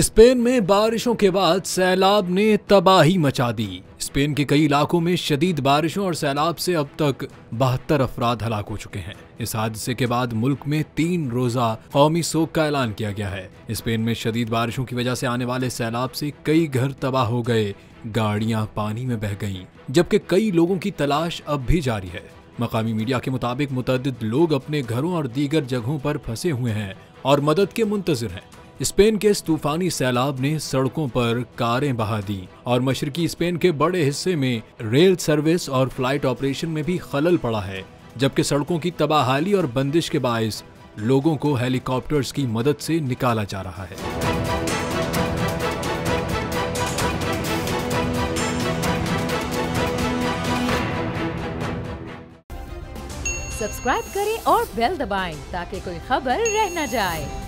Spain में बारिशों के बाद सैलाब ने तबाही मचा दी। स्पेन के कई इलाकों में शदीद बारिशों और सैलाब से अब तक 72 अफराद हलाक हो चुके हैं। इस हादसे के बाद मुल्क में 3 रोजा कौमी शोक का ऐलान किया गया है। स्पेन में शदीद बारिशों की वजह से आने वाले सैलाब से कई घर तबाह हो गए, गाड़ियां पानी में बह गईं, जबकि कई लोगों की तलाश अब भी जारी है। मकामी मीडिया के मुताबिक मुतअद्दिद लोग अपने घरों और दीगर जगहों पर फंसे हुए हैं और मदद के मुंतजिर हैं। स्पेन के इस तूफानी सैलाब ने सड़कों पर कारें बहा दी और मशरकी स्पेन के बड़े हिस्से में रेल सर्विस और फ्लाइट ऑपरेशन में भी खलल पड़ा है, जबकि सड़कों की तबाहाली और बंदिश के बायस लोगों को हेलीकॉप्टर्स की मदद से निकाला जा रहा है। सब्सक्राइब करें और बेल दबाएं ताकि कोई खबर रह न जाए।